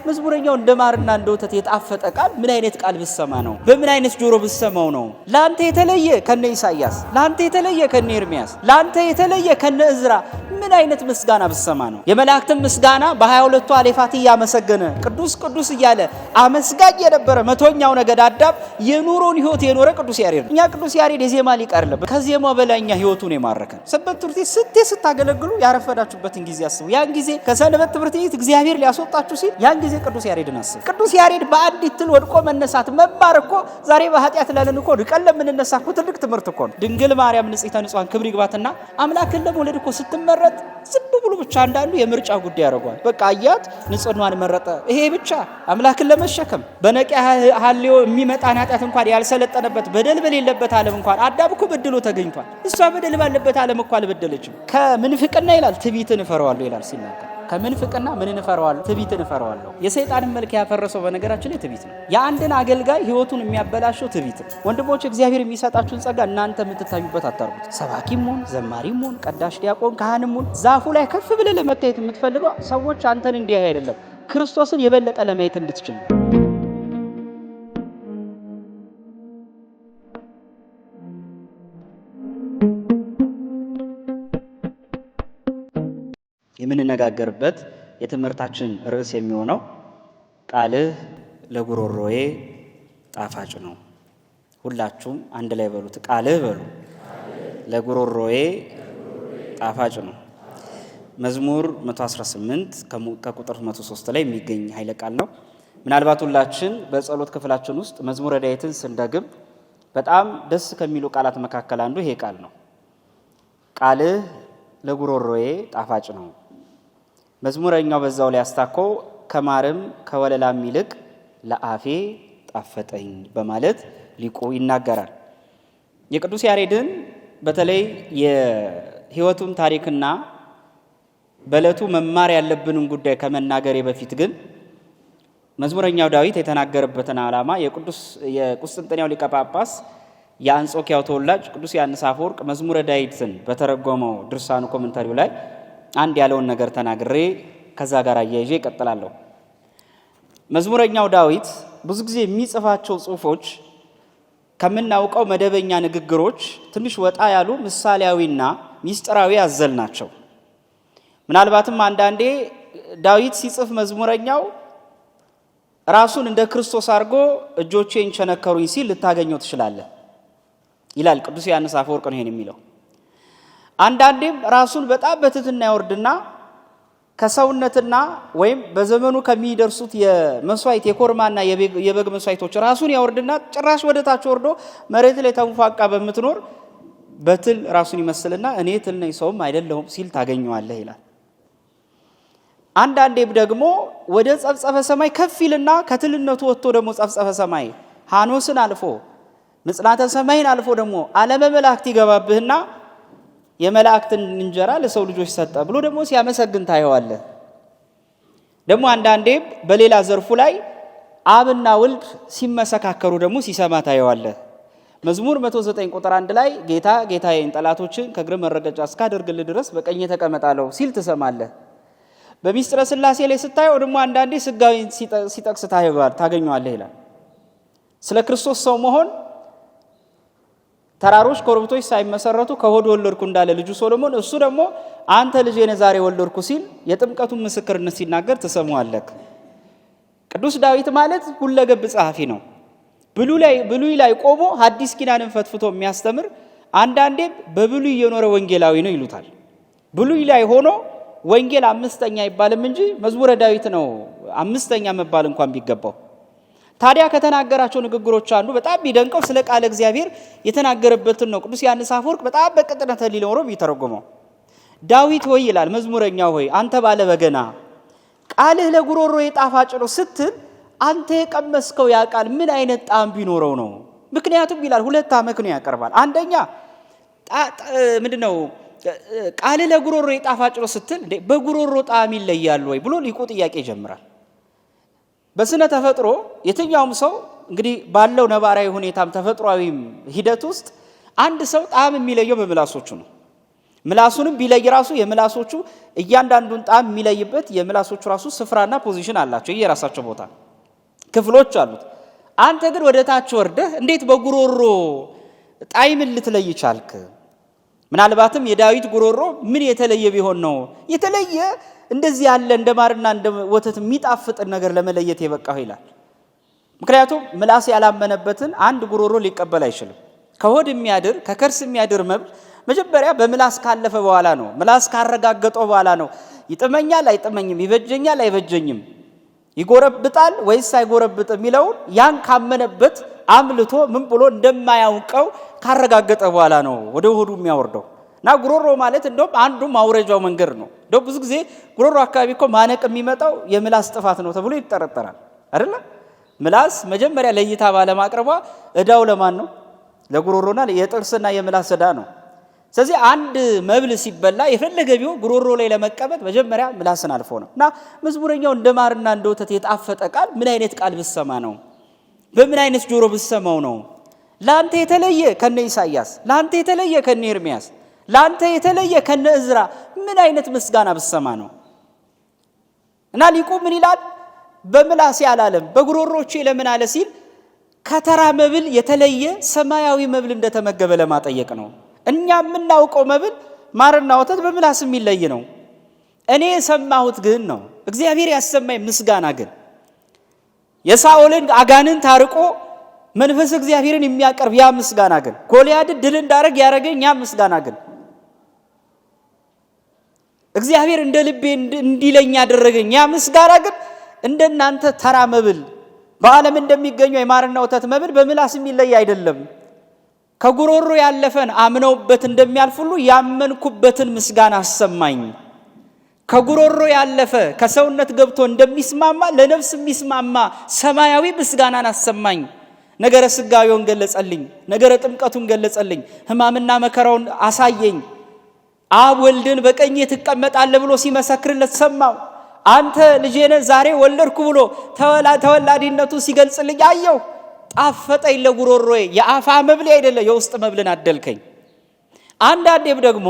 መዝሙረኛው እንደማርና እንደወተት የጣፈጠ ቃል ምን አይነት ቃል ብሰማ ነው? በምን አይነት ጆሮ ብሰማው ነው? ላንተ የተለየ ከነ ኢሳይያስ፣ ላንተ የተለየ ከነ ኤርሚያስ፣ ላንተ የተለየ ከነ እዝራ ምን አይነት ምስጋና ብሰማ ነው? የመላእክትን ምስጋና በ22ቱ አሌፋት እያመሰገነ ቅዱስ ቅዱስ እያለ አመስጋኝ የነበረ መቶኛው ነገድ አዳም የኑሮን ህይወት የኖረ ቅዱስ ያሬድ። እኛ ቅዱስ ያሬድ የዜማ ሊቅ አይደለም፣ ከዜማው በላይኛ ህይወቱን የማረከን። ሰንበት ትምህርት ቤት ስታገለግሉ ያረፈዳችሁበትን ጊዜ አስቡ። ያን ጊዜ ከሰንበት ትምህርት ቤት እግዚአብሔር ሊያስወጣችሁ ሲል ያን ጊዜ ቅዱስ ያሬድን አስቡ። ቅዱስ ያሬድ በአንዲት ትል ወድቆ መነሳት መማር እኮ ዛሬ በኃጢአት ላለን እኮ ርቀን ለምንነሳ እኮ ትልቅ ትምህርት እኮ ነው። ድንግል ማርያም ንጽሕተ ንጹሐን ክብር ይግባትና አምላክን ለመውለድ እኮ ስትመረጥ ዝም ብሎ ብቻ አንዳንዱ የምርጫ ጉዳይ ያደርገዋል። በቃ አያት ንጽሕናዋን መረጠ። ይሄ ብቻ አምላክን ለመሸከም በነቂያ ሐልዮ የሚመጣን ኃጢአት እንኳን ያልሰለጠነበት በደል በሌለበት ዓለም እንኳን አዳም እኮ በድሎ ተገኝቷል። እሷ በደል ባለበት ዓለም እኮ አልበደለችም። ከምንፍቅና ይላል ትዕቢትን እፈራዋለሁ ይላል ሲናገር። ከምንፍቅና ምን እፈራዋለሁ? ትዕቢትን እፈራዋለሁ። የሰይጣንን መልክ ያፈረሰው በነገራችን ላይ ትዕቢት ነው። የአንድን አገልጋይ ህይወቱን የሚያበላሸው ትዕቢት ነው። ወንድሞች እግዚአብሔር የሚሰጣችሁን ጸጋ እናንተ የምትታዩበት አታርጉት። ሰባኪም ሁን፣ ዘማሪም ሁን፣ ቀዳሽ ዲያቆን፣ ካህንም ሁን፣ ዛፉ ላይ ከፍ ብለህ ለመታየት የምትፈልገው ሰዎች አንተን እንዲህ አይደለም ክርስቶስን የበለጠ ለማየት እንድትችል። የምንነጋገርበት የትምህርታችን ርዕስ የሚሆነው ቃልህ ለጉሮሮዬ ጣፋጭ ነው። ሁላችሁም አንድ ላይ በሉት፣ ቃልህ በሉ። ለጉሮሮዬ ጣፋጭ ነው። መዝሙር 118 ከቁጥር 103 ላይ የሚገኝ ኃይለ ቃል ነው። ምናልባት ሁላችን በጸሎት ክፍላችን ውስጥ መዝሙረ ዳዊትን ስንደግም በጣም ደስ ከሚሉ ቃላት መካከል አንዱ ይሄ ቃል ነው። ቃልህ ለጉሮሮዬ ጣፋጭ ነው። መዝሙረኛው በዛው ላይ አስታኮ ከማርም ከወለላም ይልቅ ለአፌ ጣፈጠኝ በማለት ሊቁ ይናገራል። የቅዱስ ያሬድን በተለይ የሕይወቱን ታሪክና በዕለቱ መማር ያለብንን ጉዳይ ከመናገሬ በፊት ግን መዝሙረኛው ዳዊት የተናገረበትን ዓላማ የቁስጥንጥንያው ሊቀ ጳጳስ የአንጾኪያው ተወላጅ ቅዱስ ዮሐንስ አፈወርቅ መዝሙረ ዳዊትን በተረጎመው ድርሳኑ ኮመንታሪው ላይ አንድ ያለውን ነገር ተናግሬ ከዛ ጋር አያይዤ እቀጥላለሁ። መዝሙረኛው ዳዊት ብዙ ጊዜ የሚጽፋቸው ጽሑፎች ከምናውቀው መደበኛ ንግግሮች ትንሽ ወጣ ያሉ ምሳሌያዊና ሚስጥራዊ አዘል ናቸው። ምናልባትም አንዳንዴ ዳዊት ሲጽፍ መዝሙረኛው ራሱን እንደ ክርስቶስ አድርጎ እጆቼን ቸነከሩኝ ሲል ልታገኘው ትችላለህ ይላል ቅዱስ ዮሐንስ አፈወርቅ ነው ይሄን የሚለው። አንዳንዴም ራሱን በጣም በትህትና ያወርድና ከሰውነትና ወይም በዘመኑ ከሚደርሱት የመስዋዕት የኮርማና የበግ መስዋዕቶች ራሱን ያወርድና ጭራሽ ወደ ታች ወርዶ መሬት ላይ ተንፏቃ በምትኖር በትል ራሱን ይመስልና እኔ ትል ነኝ ሰውም አይደለሁም ሲል ታገኘዋለህ ይላል። አንዳንዴም ደግሞ ወደ ጸፍጸፈ ሰማይ ከፍ ይልና ከትልነቱ ወጥቶ ደግሞ ጸፍጸፈ ሰማይ ሐኖስን አልፎ ምጽላተ ሰማይን አልፎ ደግሞ ዓለመ መላእክት ይገባብህና የመላእክትን እንጀራ ለሰው ልጆች ሰጠ ብሎ ደግሞ ሲያመሰግን ታየዋለህ። ደግሞ አንዳንዴም በሌላ ዘርፉ ላይ አብና ወልድ ሲመሰካከሩ ደግሞ ሲሰማ ታየዋለህ። መዝሙር 109 ቁጥር 1 ላይ ጌታ ጌታዬን ጠላቶችን ከእግር መረገጫ እስካደርግልህ ድረስ በቀኝ ተቀመጣለሁ ሲል ትሰማለህ። በሚስጥረ ሥላሴ ላይ ስታየው ደግሞ አንዳንዴ ስጋዊን ሲጠቅስ ታገኘዋለህ ይላል። ስለ ክርስቶስ ሰው መሆን ተራሮች ኮረብቶች ሳይመሰረቱ ከሆድ ወለድኩ እንዳለ ልጁ ሶሎሞን እሱ ደግሞ አንተ ልጄ ነህ ዛሬ ወለድኩ ሲል የጥምቀቱን ምስክርነት ሲናገር ትሰማዋለህ። ቅዱስ ዳዊት ማለት ሁለገብ ጸሐፊ ነው። ብሉይ ላይ ቆሞ ሐዲስ ኪዳንን ፈትፍቶ የሚያስተምር፣ አንዳንዴም በብሉይ የኖረ ወንጌላዊ ነው ይሉታል። ብሉይ ላይ ሆኖ ወንጌል አምስተኛ አይባልም እንጂ መዝሙረ ዳዊት ነው አምስተኛ መባል እንኳን ቢገባው። ታዲያ ከተናገራቸው ንግግሮች አንዱ በጣም ቢደንቀው ስለ ቃለ እግዚአብሔር የተናገረበትን ነው። ቅዱስ ዮሐንስ አፈወርቅ በጣም በቅጥነት ሊኖረው ቢተረጎመው ዳዊት ሆይ ይላል፣ መዝሙረኛው ሆይ አንተ ባለ በገና ቃልህ ለጉሮሮዬ ጣፋጭ ነው ስትል አንተ የቀመስከው ያ ቃል ምን አይነት ጣዕም ቢኖረው ነው? ምክንያቱም ይላል ሁለት አመክንዮ ያቀርባል። አንደኛ ምንድነው ቃልህ ለጉሮሮዬ ጣፋጭ ነው ስትል በጉሮሮ ጣዕም ይለያል ወይ ብሎ ሊቁ ጥያቄ ይጀምራል። በስነ ተፈጥሮ የትኛውም ሰው እንግዲህ ባለው ነባራዊ ሁኔታም ተፈጥሯዊም ሂደት ውስጥ አንድ ሰው ጣዕም የሚለየው በምላሶቹ ነው። ምላሱንም ቢለይ ራሱ የምላሶቹ እያንዳንዱን ጣዕም የሚለይበት የምላሶቹ ራሱ ስፍራና ፖዚሽን አላቸው፣ የራሳቸው ቦታ ክፍሎች አሉት። አንተ ግን ወደ ታች ወርደህ እንዴት በጉሮሮ ጣዕምን ልትለይ ቻልክ? ምናልባትም የዳዊት ጉሮሮ ምን የተለየ ቢሆን ነው የተለየ እንደዚህ ያለ እንደ ማርና እንደ ወተት የሚጣፍጥ ነገር ለመለየት የበቃው ይላል። ምክንያቱም ምላስ ያላመነበትን አንድ ጉሮሮ ሊቀበል አይችልም። ከሆድ የሚያድር ከከርስ የሚያድር መብል መጀመሪያ በምላስ ካለፈ በኋላ ነው፣ ምላስ ካረጋገጠው በኋላ ነው ይጥመኛል አይጥመኝም፣ ይበጀኛል አይበጀኝም፣ ይጎረብጣል ወይስ አይጎረብጥ የሚለውን ያን ካመነበት አምልቶ ምን ብሎ እንደማያውቀው ካረጋገጠ በኋላ ነው ወደ ሆዱ የሚያወርደው። እና ጉሮሮ ማለት እንደውም አንዱ ማውረጃው መንገድ ነው። እንደው ብዙ ጊዜ ጉሮሮ አካባቢ እኮ ማነቅ የሚመጣው የምላስ ጥፋት ነው ተብሎ ይጠረጠራል አይደል? ምላስ መጀመሪያ ለይታ ባለማቅረቧ እዳው ለማን ነው? ለጉሮሮና የጥርስና የምላስ እዳ ነው። ስለዚህ አንድ መብል ሲበላ የፈለገ ቢሆን ጉሮሮ ላይ ለመቀመጥ መጀመሪያ ምላስን አልፎ ነው። እና መዝሙረኛው እንደ ማርና እንደ ወተት የጣፈጠ ቃል ምን አይነት ቃል ብሰማ ነው? በምን አይነት ጆሮ ብሰማው ነው? ላንተ የተለየ ከነ ኢሳይያስ፣ ላንተ የተለየ ከነ ኤርሚያስ፣ ላንተ የተለየ ከነ እዝራ ምን አይነት ምስጋና ብሰማ ነው? እና ሊቁ ምን ይላል? በምላስ ያላለም በጉሮሮቼ ለምን አለ ሲል ከተራ መብል የተለየ ሰማያዊ መብል እንደተመገበ ለማጠየቅ ነው። እኛ የምናውቀው መብል ማርና ወተት በምላስ የሚለይ ነው። እኔ የሰማሁት ግን ነው እግዚአብሔር ያሰማኝ ምስጋና ግን የሳኦልን አጋንን ታርቆ መንፈስ እግዚአብሔርን የሚያቀርብ ያ ምስጋና ግን ጎልያድን ድል እንዳረግ ያረገኝ ያ ምስጋና ግን እግዚአብሔር እንደ ልቤ እንዲለኝ ያደረገኝ ያ ምስጋና ግን እንደናንተ ተራ መብል በዓለም እንደሚገኘው የማርና ወተት መብል በምላስ የሚለይ አይደለም። ከጉሮሮ ያለፈን አምነውበት እንደሚያልፍ ሁሉ ያመንኩበትን ምስጋና አሰማኝ። ከጉሮሮ ያለፈ ከሰውነት ገብቶ እንደሚስማማ ለነፍስ የሚስማማ ሰማያዊ ምስጋናን አሰማኝ። ነገረ ስጋዌውን ገለጸልኝ፣ ነገረ ጥምቀቱን ገለጸልኝ፣ ሕማምና መከራውን አሳየኝ። አብ ወልድን በቀኜ ትቀመጣለህ ብሎ ሲመሰክርለት ሰማው። አንተ ልጄ ነህ ዛሬ ወለድኩ ብሎ ተወላዲነቱ ሲገልጽልኝ አየው። ጣፈጠኝ ለጉሮሮዬ። የአፋ መብል አይደለ የውስጥ መብልን አደልከኝ። አንዳንዴም ደግሞ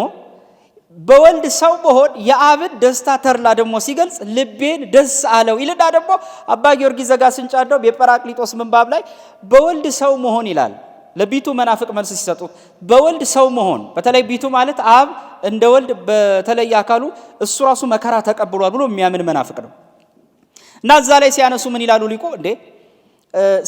በወልድ ሰው መሆን የአብን ደስታ ተርላ ደግሞ ሲገልጽ ልቤን ደስ አለው ይልና ደግሞ አባ ጊዮርጊስ ዘጋስጫንደው በጰራቅሊጦስ ምንባብ ላይ በወልድ ሰው መሆን ይላል። ለቢቱ መናፍቅ መልስ ሲሰጡት በወልድ ሰው መሆን በተለይ ቢቱ ማለት አብ እንደ ወልድ በተለየ አካሉ እሱ ራሱ መከራ ተቀብሏል ብሎ የሚያምን መናፍቅ ነው። እና እዛ ላይ ሲያነሱ ምን ይላሉ ሊቁ? እንዴ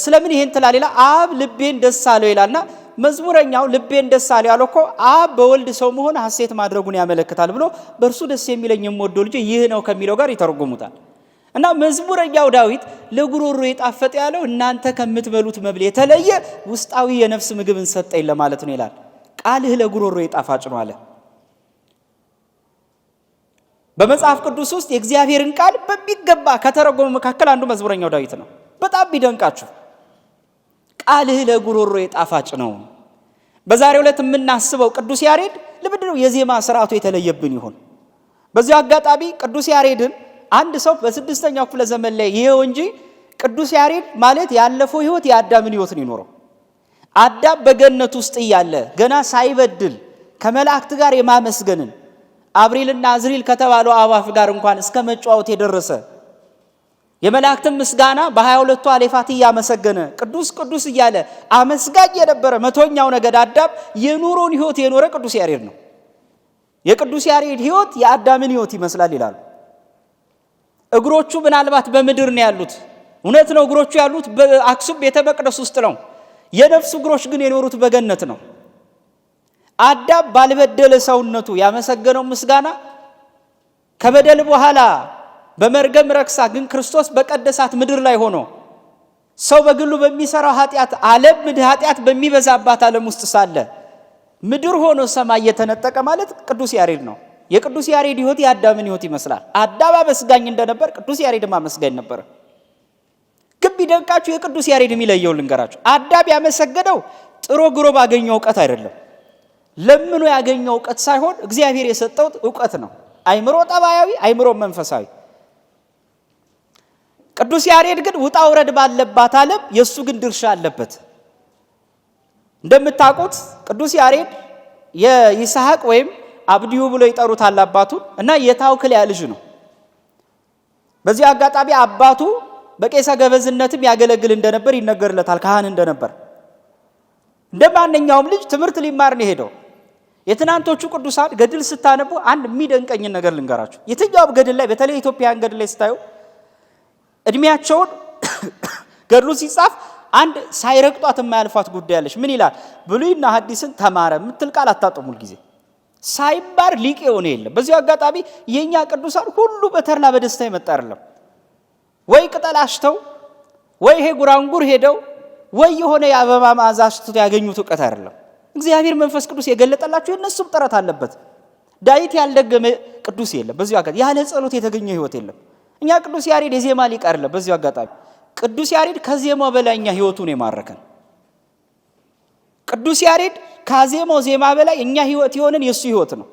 ስለምን ይሄን ትላል ይላል። አብ ልቤን ደስ አለው ይላልና መዝሙረኛው ልቤን ደስ አለው ያለው እኮ አብ በወልድ ሰው መሆን ሐሴት ማድረጉን ያመለክታል ብሎ በእርሱ ደስ የሚለኝ የምወደው ልጅ ይህ ነው ከሚለው ጋር ይተረጉሙታል። እና መዝሙረኛው ዳዊት ለጉሮሮ የጣፈጠ ያለው እናንተ ከምትበሉት መብል የተለየ ውስጣዊ የነፍስ ምግብን ሰጠኝ ለማለት ነው ይላል። ቃልህ ለጉሮሮ የጣፋጭ ነው አለ። በመጽሐፍ ቅዱስ ውስጥ የእግዚአብሔርን ቃል በሚገባ ከተረጎመ መካከል አንዱ መዝሙረኛው ዳዊት ነው። በጣም ቢደንቃችሁ ቃልህ ለጉሮሮ የጣፋጭ ነው። በዛሬው ዕለት የምናስበው ቅዱስ ያሬድ ለምንድነው የዜማ ስርዓቱ የተለየብን ይሆን? በዚህ አጋጣሚ ቅዱስ ያሬድን አንድ ሰው በስድስተኛው ክፍለ ዘመን ላይ ይሄው እንጂ ቅዱስ ያሬድ ማለት ያለፈው ህይወት የአዳምን ህይወት ነው የኖረው። አዳም በገነት ውስጥ እያለ ገና ሳይበድል ከመላእክት ጋር የማመስገንን አብሪልና አዝሪል ከተባለው አዋፍ ጋር እንኳን እስከ መጫወት የደረሰ የመላእክትን ምስጋና በ22ቱ አሌፋት እያመሰገነ ቅዱስ ቅዱስ እያለ አመስጋኝ የነበረ መቶኛው ነገድ አዳም የኑሮን ህይወት የኖረ ቅዱስ ያሬድ ነው። የቅዱስ ያሬድ ህይወት የአዳምን ህይወት ይመስላል ይላሉ። እግሮቹ ምናልባት በምድር ነው ያሉት። እውነት ነው፣ እግሮቹ ያሉት በአክሱም ቤተ መቅደስ ውስጥ ነው። የነፍስ እግሮች ግን የኖሩት በገነት ነው። አዳም ባልበደለ ሰውነቱ ያመሰገነው ምስጋና ከበደል በኋላ በመርገም ረክሳ ግን ክርስቶስ በቀደሳት ምድር ላይ ሆኖ ሰው በግሉ በሚሰራው ኃጢአት ዓለም ምድር ኃጢአት በሚበዛባት ዓለም ውስጥ ሳለ ምድር ሆኖ ሰማይ የተነጠቀ ማለት ቅዱስ ያሬድ ነው። የቅዱስ ያሬድ ህይወት የአዳምን ህይወት ይመስላል። አዳም አመስጋኝ እንደነበር ቅዱስ ያሬድም አመስጋኝ ነበር። ግን ቢደንቃችሁ የቅዱስ ያሬድ የሚለየው ልንገራችሁ። አዳም ያመሰገነው ጥሮ ግሮ ባገኘው ዕውቀት አይደለም፣ ለምኖ ያገኘው ዕውቀት ሳይሆን እግዚአብሔር የሰጠው ዕውቀት ነው። አይምሮ ጠባያዊ፣ አይምሮ መንፈሳዊ። ቅዱስ ያሬድ ግን ውጣ ውረድ ባለባት ዓለም የሱ ግን ድርሻ አለበት። እንደምታውቁት ቅዱስ ያሬድ የይስሐቅ ወይም አብዲዩ ብሎ ይጠሩታል አባቱን እና የታውክልያ ልጅ ነው። በዚህ አጋጣሚ አባቱ በቄሰ ገበዝነትም ያገለግል እንደነበር ይነገርለታል፣ ካህን እንደነበር። እንደማንኛውም ልጅ ትምህርት ሊማር ነው ሄደው። የትናንቶቹ ቅዱሳን ገድል ስታነቡ አንድ የሚደንቀኝ ነገር ልንገራችሁ። የትኛውም ገድል ላይ በተለይ ኢትዮጵያን ገድል ላይ ስታዩ እድሜያቸውን ገድሉ ሲጻፍ አንድ ሳይረግጧት የማያልፏት ጉዳይ አለች። ምን ይላል? ብሉይና ሐዲስን ተማረ የምትል ቃል አታጥሙል ጊዜ ሳይማር ሊቅ የሆነ የለም። በዚህ አጋጣሚ የኛ ቅዱሳን ሁሉ በተርላ በደስታ ይመጣ አይደለም። ወይ ቅጠል አሽተው ወይ ይሄ ጉራንጉር ሄደው ወይ የሆነ የአበባ መዓዛ አሽተው ያገኙት ዕውቀት አይደለም። እግዚአብሔር መንፈስ ቅዱስ የገለጠላቸው የነሱም ጥረት አለበት። ዳዊት ያልደገመ ቅዱስ የለም። በዚህ አጋጣሚ ያለ ጸሎት የተገኘ ህይወት የለም። እኛ ቅዱስ ያሬድ የዜማ ሊቅ አይደለም። በዚህ አጋጣሚ ቅዱስ ያሬድ ከዜማው በላይ እኛ ህይወቱን የማረከን ቅዱስ ያሬድ ከዜማው ዜማ በላይ እኛ ህይወት የሆነን የሱ ህይወት ነው።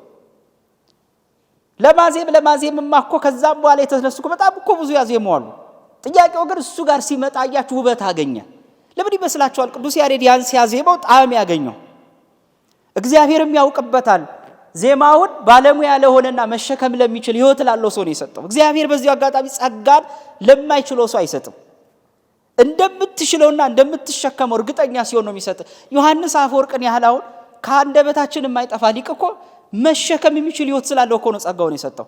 ለማዜምማ እኮ ከዛም በኋላ የተነሱ በጣም እኮ ብዙ ያዜማዋሉ። ጥያቄው ግን እሱ ጋር ሲመጣ ያያችሁ ውበት አገኘ። ለምን ይመስላችኋል? ቅዱስ ያሬድ ያን ሲያዜመው ጣዕም ያገኘው እግዚአብሔርም ያውቅበታል። ዜማውን ባለሙያ ለሆነና መሸከም ለሚችል ህይወት ላለው ሰው ነው የሰጠው። እግዚአብሔር በዚህ አጋጣሚ ጸጋን ለማይችለው ሰው አይሰጥም። እንደምትችለውና እንደምትሸከመው እርግጠኛ ሲሆን ነው የሚሰጥ። ዮሐንስ አፈወርቅን ያህላውን ከአንደበታችን የማይጠፋ ሊቅ እኮ መሸከም የሚችል ህይወት ስላለው እኮ ነው ጸጋውን የሰጠው።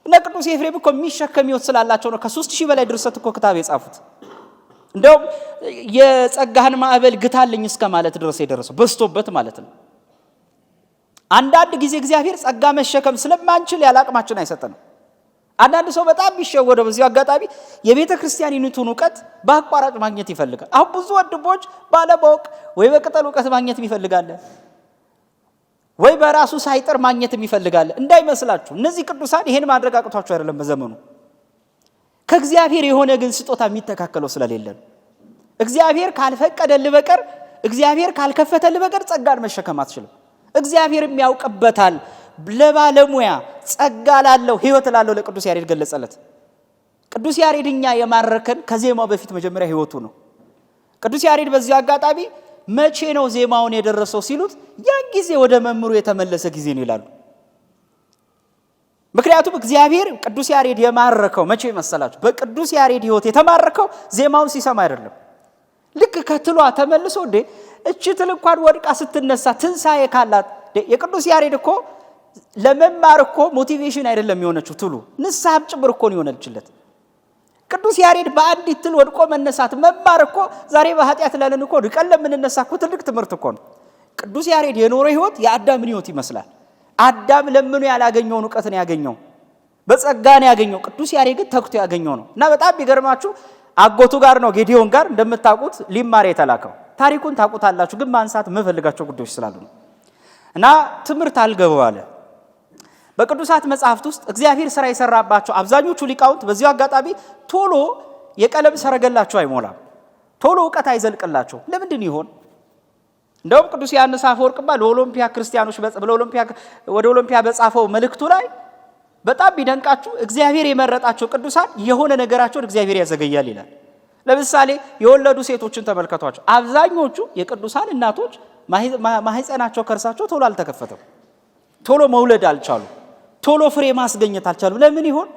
እና ቅዱስ ኤፍሬም እኮ የሚሸከም ህይወት ስላላቸው ነው ከ3000 በላይ ድርሰት እኮ ክታብ የጻፉት። እንደውም የጸጋህን ማዕበል ግታልኝ እስከ ማለት ድረስ የደረሰው በስቶበት ማለት ነው። አንዳንድ ጊዜ እግዚአብሔር ጸጋ መሸከም ስለማንችል ያላቅማችን አይሰጠንም። አንዳንድ ሰው በጣም ቢሸወደው በዚህ አጋጣሚ የቤተ ክርስቲያኒቱን ዕውቀት በአቋራጭ ማግኘት ይፈልጋል። አሁን ብዙ ወንድሞች ባለማወቅ ወይ በቅጠል ዕውቀት ማግኘት ይፈልጋል፣ ወይ በራሱ ሳይጥር ማግኘት ይፈልጋል። እንዳይመስላችሁ እነዚህ ቅዱሳን ይሄን ማድረግ አቅቷቸው አይደለም። በዘመኑ ከእግዚአብሔር የሆነ ግን ስጦታ የሚተካከለው ስለሌለ እግዚአብሔር ካልፈቀደልህ በቀር እግዚአብሔር ካልከፈተልህ በቀር ጸጋን መሸከም አትችልም። እግዚአብሔር የሚያውቅበታል። ለባለሙያ ጸጋ ላለው ህይወት ላለው ለቅዱስ ያሬድ ገለጸለት። ቅዱስ ያሬድኛ የማረከን ከዜማው በፊት መጀመሪያ ህይወቱ ነው። ቅዱስ ያሬድ በዚህ አጋጣሚ መቼ ነው ዜማውን የደረሰው ሲሉት ያን ጊዜ ወደ መምሩ የተመለሰ ጊዜ ነው ይላሉ። ምክንያቱም እግዚአብሔር ቅዱስ ያሬድ የማረከው መቼ መሰላችሁ? በቅዱስ ያሬድ ህይወት የተማረከው ዜማውን ሲሰማ አይደለም። ልክ ከትሏ ተመልሶ እቺ ትል እንኳን ወድቃ ስትነሳ ትንሳኤ ካላት የቅዱስ ያሬድ እኮ ለመማር እኮ ሞቲቬሽን አይደለም የሆነችው ትሉ ንስሐም ጭምር እኮ ነው የሆነችለት። ቅዱስ ያሬድ በአንዲት ትል ወድቆ መነሳት መማር እኮ ዛሬ በኃጢአት ላለን እኮ ድቀን ለምንነሳ እኮ ትልቅ ትምህርት እኮ ነው። ቅዱስ ያሬድ የኖረ ህይወት የአዳምን ህይወት ይመስላል። አዳም ለምኑ ያላገኘውን ዕውቀት ነው ያገኘው፣ በጸጋ ነው ያገኘው። ቅዱስ ያሬድ ግን ተክቶ ያገኘው ነው። እና በጣም ቢገርማችሁ አጎቱ ጋር ነው ጌዲዮን ጋር እንደምታውቁት ሊማር የተላከው። ታሪኩን ታውቁታላችሁ፣ ግን ማንሳት የምፈልጋቸው ጉዳዮች ስላሉ ነው። እና ትምህርት አልገባው አለ። በቅዱሳት መጽሐፍት ውስጥ እግዚአብሔር ሥራ የሰራባቸው አብዛኞቹ ሊቃውንት በዚህ አጋጣሚ ቶሎ የቀለም ሰረገላቸው አይሞላም፣ ቶሎ ዕውቀት አይዘልቅላቸው። ለምንድን ይሆን? እንደውም ቅዱስ ዮሐንስ አፈወርቅማ ለኦሎምፒያ ክርስቲያኖች ወደ ኦሎምፒያ በጻፈው መልእክቱ ላይ በጣም ቢደንቃችሁ እግዚአብሔር የመረጣቸው ቅዱሳን የሆነ ነገራቸውን እግዚአብሔር ያዘገያል ይላል። ለምሳሌ የወለዱ ሴቶችን ተመልከቷቸው። አብዛኞቹ የቅዱሳን እናቶች ማህፀናቸው ከርሳቸው ቶሎ አልተከፈተም፣ ቶሎ መውለድ አልቻሉ፣ ቶሎ ፍሬ ማስገኘት አልቻሉ። ለምን ይሆን?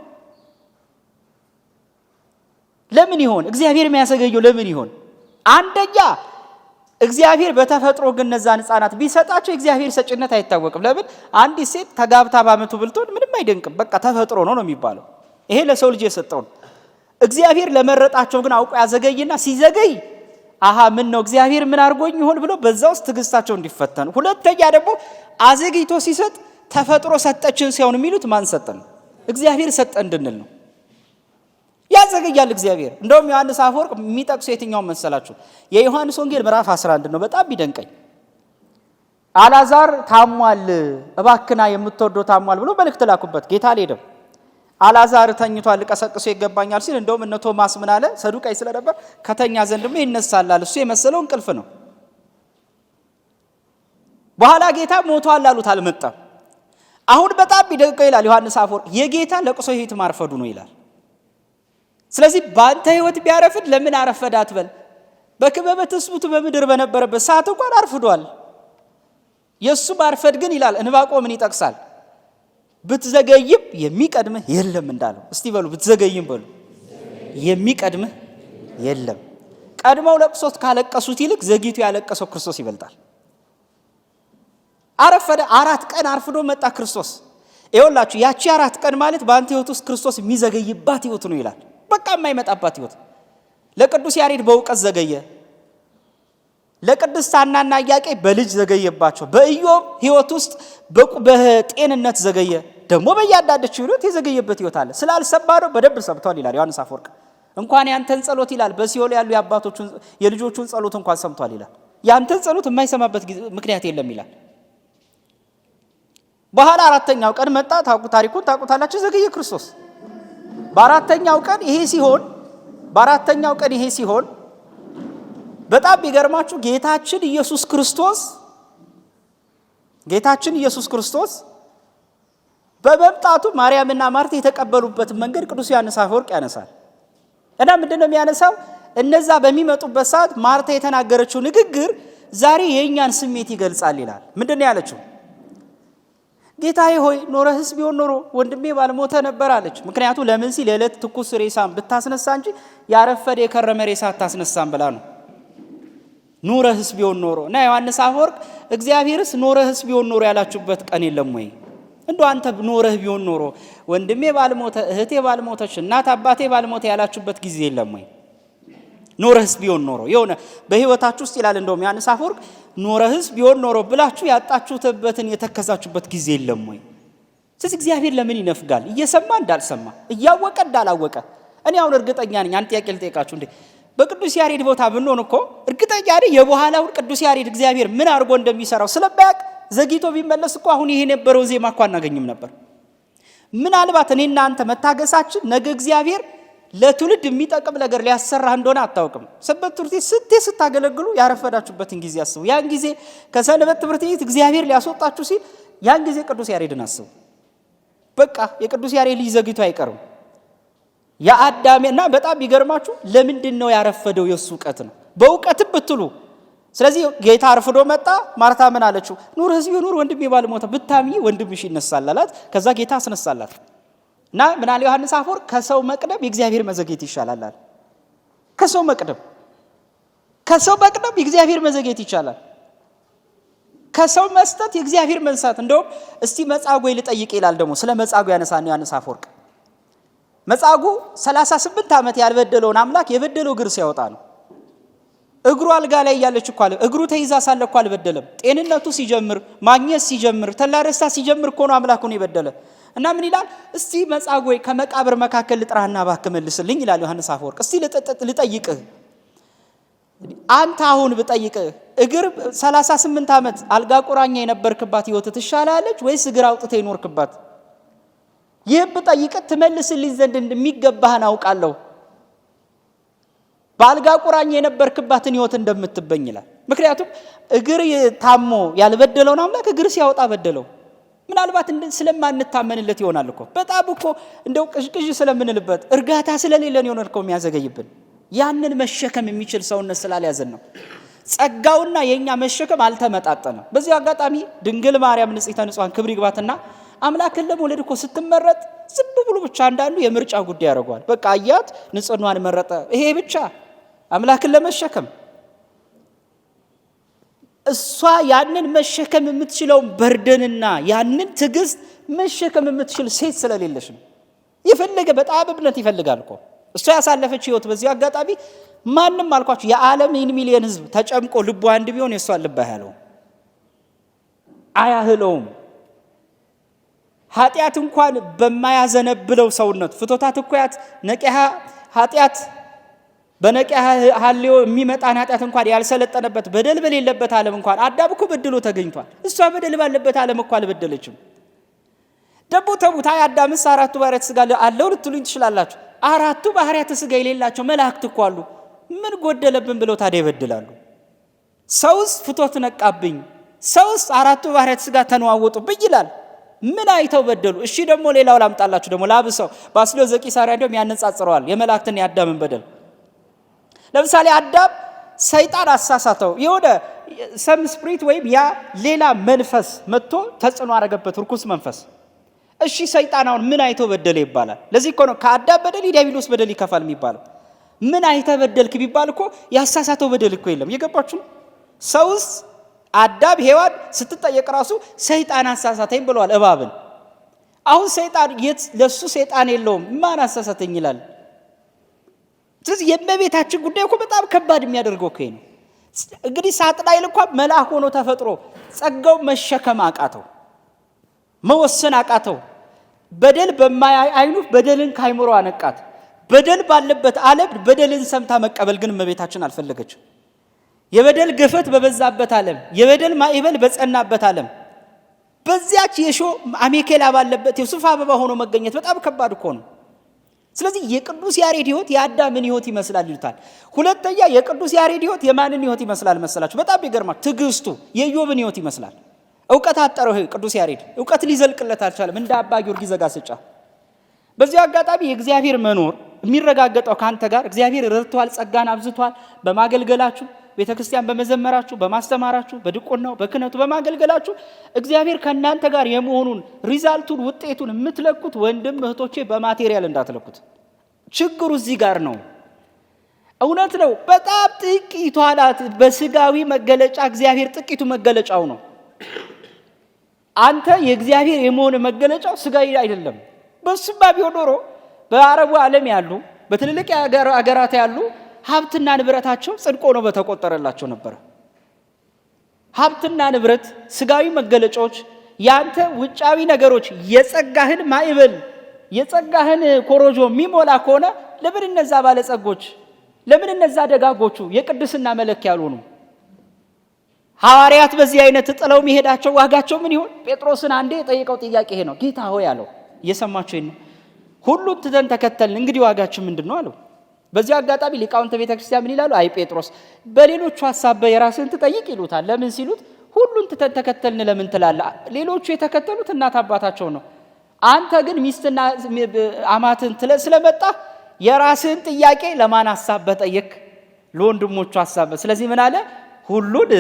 ለምን ይሆን? እግዚአብሔር የሚያዘገየው ለምን ይሆን? አንደኛ እግዚአብሔር በተፈጥሮ ግን እነዛን ሕፃናት ቢሰጣቸው እግዚአብሔር ሰጭነት አይታወቅም። ለምን? አንዲት ሴት ተጋብታ በዓመቱ ብልቶን ምንም አይደንቅም፣ በቃ ተፈጥሮ ነው የሚባለው። ይሄ ለሰው ልጅ የሰጠው ነው። እግዚአብሔር ለመረጣቸው ግን አውቆ ያዘገይና ሲዘገይ ምን ነው እግዚአብሔር ምን አድርጎኝ ይሆን ብሎ በዛ ውስጥ ትዕግስታቸው እንዲፈተኑ። ሁለተኛ ደግሞ አዘግይቶ ሲሰጥ ተፈጥሮ ሰጠችን ሲሆን የሚሉት ማን ሰጠን? እግዚአብሔር ሰጠ እንድንል ነው። ያዘገያል እግዚአብሔር። እንደውም ዮሐንስ አፈወርቅ የሚጠቅሱ የትኛው መሰላችሁ? የዮሐንስ ወንጌል ምዕራፍ 11 ነው። በጣም ቢደንቀኝ አልዓዛር ታሟል፣ እባክና የምትወደው ታሟል ብሎ መልእክት ላኩበት። ጌታ አልሄደም። አልዓዛር ተኝቷል፣ ልቀሰቅሶ ይገባኛል ሲል እንደውም እነ ቶማስ ምን አለ? ሰዱቃይ ስለነበር ከተኛ ዘንድሞ ይነሳላል፣ እሱ የመሰለው እንቅልፍ ነው። በኋላ ጌታ ሞቷል አሉት፣ አልመጣም። አሁን በጣም ቢደንቀው ይላል ዮሐንስ አፈወርቅ የጌታ ለቅሶ ህይወት ማርፈዱ ነው ይላል። ስለዚህ በአንተ ህይወት ቢያረፍድ ለምን አረፈደ አትበል። በክበበ ትስብእቱ በምድር በነበረበት ሰዓት እንኳን አርፍዷል። የሱ ማርፈድ ግን ይላል ዕንባቆምን ይጠቅሳል ብትዘገይም የሚቀድምህ የለም እንዳለው። እስቲ በሉ ብትዘገይም በሉ የሚቀድምህ የለም። ቀድመው ለቅሶት ካለቀሱት ይልቅ ዘግይቶ ያለቀሰው ክርስቶስ ይበልጣል። አረፈደ፣ 4 ቀን አርፍዶ መጣ ክርስቶስ። ይኸውላችሁ ያቺ 4 ቀን ማለት በአንተ ህይወት ውስጥ ክርስቶስ የሚዘገይባት ህይወት ነው ይላል። በቃ የማይመጣባት ህይወት። ለቅዱስ ያሬድ በእውቀት ዘገየ፣ ለቅድስት ሐናና ኢያቄም በልጅ ዘገየባቸው፣ በኢዮብ ህይወት ውስጥ በጤንነት ዘገየ። ደግሞ በእያንዳንዳቸው ህይወት የዘገየበት ህይወት አለ። ስላልሰማ ነው በደንብ ሰምቷል ይላል ዮሐንስ አፈወርቅ። እንኳን ያንተን ጸሎት ይላል በሲኦል ያሉ የአባቶቹን የልጆቹን ጸሎት እንኳን ሰምቷል ይላል። ያንተን ጸሎት የማይሰማበት ምክንያት የለም ይላል። በኋላ 4ኛው ቀን መጣ። ታሪኩን ታውቁታላችሁ። ዘገየ ክርስቶስ። በአራተኛው ቀን ይሄ ሲሆን በጣም ቢገርማችሁ ጌታችን ኢየሱስ ክርስቶስ በመምጣቱ ማርያምና ማርታ የተቀበሉበት መንገድ ቅዱስ ዮሐንስ አፈወርቅ ያነሳል። እና ምንድነው የሚያነሳው? እነዛ በሚመጡበት ሰዓት ማርታ የተናገረችው ንግግር ዛሬ የኛን ስሜት ይገልጻል ይላል። ምንድነው ያለችው? ጌታዬ ሆይ ኖረህስ ቢሆን ኖሮ ወንድሜ ባልሞተ ነበር አለች። ምክንያቱም ለምን ሲል ለዕለት ትኩስ ሬሳን ብታስነሳ እንጂ ያረፈደ የከረመ ሬሳ አታስነሳም ብላ ነው። ኖረህስ ቢሆን ኖሮ እና ዮሐንስ አፈወርቅ እግዚአብሔርስ ኖረህስ ቢሆን ኖሮ ያላችሁበት ቀን የለም ወይ? እንደው አንተ ኖረህ ቢሆን ኖሮ ወንድሜ ባልሞተ፣ እህቴ ባልሞተች፣ እናት አባቴ ባልሞተ ያላችሁበት ጊዜ የለም ወይ? ኖረህስ ቢሆን ኖሮ የሆነ በህይወታችሁ ውስጥ ይላል እንደውም ዮሐንስ አፈወርቅ ኖረህስ ቢሆን ኖሮ ብላችሁ ያጣችሁበትን የተከዛችሁበት ጊዜ የለም ወይ? ስለዚህ እግዚአብሔር ለምን ይነፍጋል? እየሰማ እንዳልሰማ፣ እያወቀ እንዳላወቀ። እኔ አሁን እርግጠኛ ነኝ አንድ ጥያቄ ልጠይቃችሁ። እንዴ በቅዱስ ያሬድ ቦታ ብንሆን እኮ እርግጠኛ ነኝ የበኋላውን ቅዱስ ያሬድ እግዚአብሔር ምን አድርጎ እንደሚሰራው ስለማያውቅ ዘግይቶ ቢመለስ እኮ አሁን ይሄ የነበረው ዜማ እኮ አናገኝም ነበር። ምናልባት እኔና አንተ መታገሳችን ነገ እግዚአብሔር ለትውልድ የሚጠቅም ነገር ሊያሰራህ እንደሆነ አታውቅም። ሰንበት ትምህርት ቤት ስታገለግሉ ያረፈዳችሁበትን ጊዜ አስቡ። ያን ጊዜ ከሰንበት ትምህርት ቤት እግዚአብሔር ሊያስወጣችሁ ሲል ያን ጊዜ ቅዱስ ያሬድን አስቡ። በቃ የቅዱስ ያሬድ ልጅ ዘግይቶ አይቀርም። የአዳምና በጣም ቢገርማችሁ ለምንድን ነው ያረፈደው? የሱ ዕውቀት ነው። በእውቀትም ብትሉ ስለዚህ ጌታ አርፍዶ መጣ። ማርታ ምን አለችው? ኑርህስ ቢሆን ኑር ወንድሜ ባልሞተ፣ ብታምኚ ወንድምሽ ይነሳል አላት። ከዛ ጌታ አስነሳላት። እና ምን አለ ዮሐንስ አፈወርቅ? ከሰው መቅደም የእግዚአብሔር መዘግየት ይሻላል አለ። ከሰው መቅደም የእግዚአብሔር መዘግየት ይቻላል። ከሰው መስጠት የእግዚአብሔር መንሳት። እንደውም እስቲ መጻጉዕ ልጠይቅ ይላል። ደግሞ ስለ መጻጉዕ ያነሳል ዮሐንስ አፈወርቅ። መጻጉዕ 38 ዓመት ያልበደለውን አምላክ የበደለው እግር ሲያወጣ ነው። እግሩ አልጋ ላይ ያለች እኮ አለ እግሩ ተይዛ ሳለ እኮ አልበደለም። ጤንነቱ ሲጀምር፣ ማግኘት ሲጀምር፣ ተላረሳ ሲጀምር እኮ ነው አምላኩን የበደለ። እና ምን ይላል? እስቲ መጻጉዕ ከመቃብር መካከል ልጥራህና እባክህ መልስልኝ ይላል ዮሐንስ አፈወርቅ። እስቲ ልጠይቅህ፣ አንተ አሁን ብጠይቅህ እግር 38 ዓመት አልጋ ቁራኛ የነበርክባት ህይወት ትሻላለች ወይስ እግር አውጥተህ ይኖርክባት? ይህ ብጠይቅህ ትመልስልኝ ዘንድ እንደሚገባህን አውቃለሁ። በአልጋ ቁራኛ የነበርክባትን ህይወት እንደምትበኝ ይላል። ምክንያቱም እግር ታሞ ያልበደለውን አምላክ እግር ሲያወጣ በደለው። ምናልባት ስለማንታመንለት ይሆናል እኮ በጣም እኮ እንደው ቅዥቅዥ ስለምንልበት እርጋታ ስለሌለን ይሆናል እኮ የሚያዘገይብን። ያንን መሸከም የሚችል ሰውነት ስላልያዘን ነው። ጸጋውና የኛ መሸከም አልተመጣጠነም። በዚህ አጋጣሚ ድንግል ማርያም ንጽሕተ ንጹሐን ክብር ይግባትና አምላክን ለመውለድ እኮ ስትመረጥ ዝም ብሎ ብቻ አንዳንዱ የምርጫ ጉዳይ ያደርገዋል። በቃ አያት ንጽሕናዋን መረጠ፣ ይሄ ብቻ አምላክን ለመሸከም እሷ ያንን መሸከም የምትችለው በርደንና ያንን ትዕግስት መሸከም የምትችል ሴት ስለሌለሽ ነው። የፈለገ በጣም እምነት ይፈልጋል እኮ እሷ ያሳለፈች ህይወት። በዚህ አጋጣሚ ማንም አልኳችሁ የዓለም 1 ሚሊዮን ህዝብ ተጨምቆ ልቡ አንድ ቢሆን የሷ ልብ አያህለውም። ኃጢአት እንኳን በማያዘነብለው ሰውነት ፍቶታት እኮያት ነቂያ ኃጢአት በነቂያ ሐልዮ የሚመጣን ኃጢአት እንኳን ያልሰለጠነበት በደል በሌለበት ዓለም እንኳን አዳም እኮ በድሎ ተገኝቷል። እሷ በደል ባለበት ዓለም እኮ አልበደለችም። ደግሞ ተቡታ አዳምስ 4 ባህሪያተ ሥጋ አለው ልትሉኝ ትችላላችሁ። 4 ባህሪያተ ሥጋ የሌላቸው መላእክት እኮ አሉ። ምን ጎደለብን ብለው ታዲያ ይበድላሉ? ሰውስ ፍቶት ነቃብኝ፣ ሰውስ 4 ባህሪያተ ሥጋ ተነዋወጡብኝ ይላል። ምን አይተው በደሉ? እሺ ደግሞ ሌላው ላምጣላችሁ። ደግሞ ላብሰው ባስልዮስ ዘቂሳርያ እንደውም ያነጻጽረዋል የመላእክትና የአዳምን በደል። ለምሳሌ አዳም ሰይጣን አሳሳተው። የሆነ ሰም ስፕሪት ወይም ያ ሌላ መንፈስ መጥቶ ተጽዕኖ አረገበት፣ ርኩስ መንፈስ። እሺ ሰይጣን አሁን ምን አይቶ በደለ ይባላል? ለዚህ እኮ ነው ከአዳም በደል የዲያብሎስ በደል ይከፋል የሚባለው። ምን አይተ በደልክ ቢባል እኮ ያሳሳተው በደል እኮ የለም። የገባችሁ ሰውስ አዳም ሔዋን ስትጠየቅ ራሱ ሰይጣን አሳሳተኝ ብለዋል እባብን። አሁን ሰይጣን ለሱ ሰይጣን የለውም ማን አሳሳተኝ ይላል? ስለዚህ የእመቤታችን ጉዳይ እኮ በጣም ከባድ የሚያደርገው እኮ ነው። እንግዲህ ሳጥናኤል እንኳን መልአክ ሆኖ ተፈጥሮ ጸጋው መሸከም አቃተው፣ መወሰን አቃተው። በደል በማያይ አይኑ በደልን ካይምሮ አነቃት። በደል ባለበት ዓለም በደልን ሰምታ መቀበል ግን እመቤታችን አልፈለገችም። የበደል ግፈት በበዛበት ዓለም፣ የበደል ማዕበል በጸናበት ዓለም በዚያች የሾህ አሜኬላ ባለበት የሱፍ አበባ ሆኖ መገኘት በጣም ከባድ እኮ ነው። ስለዚህ የቅዱስ ያሬድ ሕይወት የአዳምን ሕይወት ይመስላል ይሉታል። ሁለተኛ የቅዱስ ያሬድ ሕይወት የማንን ሕይወት ይመስላል መሰላችሁ? በጣም ይገርማል። ትዕግስቱ የኢዮብን ሕይወት ይመስላል። እውቀት አጠረው ቅዱስ ያሬድ፣ እውቀት ሊዘልቅለት አልቻለም እንደ አባ ጊዮርጊስ ዘጋስጫ። በዚህ አጋጣሚ የእግዚአብሔር መኖር የሚረጋገጠው ካንተ ጋር እግዚአብሔር ረድቷል፣ ጸጋን አብዝቷል። በማገልገላችሁ ቤተክርስቲያን በመዘመራችሁ፣ በማስተማራችሁ፣ በድቆናው በክህነቱ በማገልገላችሁ እግዚአብሔር ከእናንተ ጋር የመሆኑን ሪዛልቱን ውጤቱን የምትለኩት ወንድም እህቶቼ በማቴሪያል እንዳትለኩት። ችግሩ እዚህ ጋር ነው። እውነት ነው በጣም ጥቂቷ ናት በስጋዊ መገለጫ እግዚአብሔር ጥቂቱ መገለጫው ነው። አንተ የእግዚአብሔር የመሆን መገለጫው ስጋዊ አይደለም። በሱማ ቢሆን ኖሮ በአረቡ ዓለም ያሉ በትልልቅ አገራት ያሉ ሀብትና ንብረታቸው ጽድቆ ነው በተቆጠረላቸው ነበር። ሀብትና ንብረት ስጋዊ መገለጫዎች ያንተ ውጫዊ ነገሮች የጸጋህን ማዕበል የጸጋህን ኮሮጆ የሚሞላ ከሆነ ለምን እነዛ ባለጸጎች ለምን እነዛ ደጋጎቹ የቅድስና መለኪያ ያልሆኑ ሐዋርያት በዚህ አይነት ጥለው የሚሄዳቸው ዋጋቸው ምን ይሆን? ጴጥሮስን አንዴ የጠየቀው ጥያቄ ይሄ ነው። ጌታ ሆይ አለው፣ እየሰማችሁኝ ነው? ሁሉን ትተን ተከተልን፣ እንግዲህ ዋጋችን ምንድነው አለው። በዚህ አጋጣሚ ሊቃውንተ ቤተክርስቲያን ምን ይላሉ? አይ ጴጥሮስ በሌሎቹ ሐሳብ የራስህን ትጠይቅ ይሉታል። ለምን ሲሉት ሁሉን ትተን ተከተልን ለምን ትላለህ? ሌሎቹ የተከተሉት እናት አባታቸው ነው። አንተ ግን ሚስትና አማትን ስለመጣ የራስህን ጥያቄ ለማን ሐሳብ በጠየቅ? ለወንድሞቹ ሐሳብ። ስለዚህ ምን አለ? ሁሉን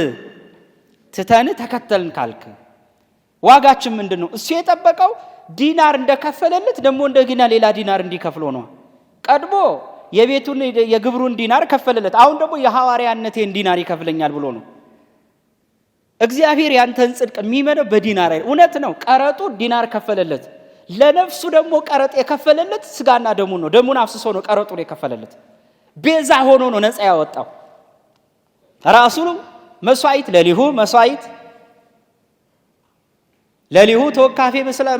ትተን ተከተልን ካልክ ዋጋችን ምንድነው? እሱ የጠበቀው ዲናር እንደከፈለለት ደግሞ እንደገና ሌላ ዲናር እንዲከፍለው ነው። ቀድሞ የቤቱን የግብሩን ዲናር ከፈለለት፣ አሁን ደግሞ የሐዋርያነቴን ዲናር ይከፍለኛል ብሎ ነው። እግዚአብሔር ያንተን ጽድቅ የሚመነው በዲናር አይደል? እውነት ነው። ቀረጡ ዲናር ከፈለለት። ለነፍሱ ደግሞ ቀረጥ የከፈለለት ስጋና ደሙን ነው። ደሙን አፍስሶ ነው ቀረጡን የከፈለለት። ቤዛ ሆኖ ነው ነፃ ያወጣው። ራሱን መስዋዕት ለሊሁ መስዋዕት ለሊሁ ተወካፌ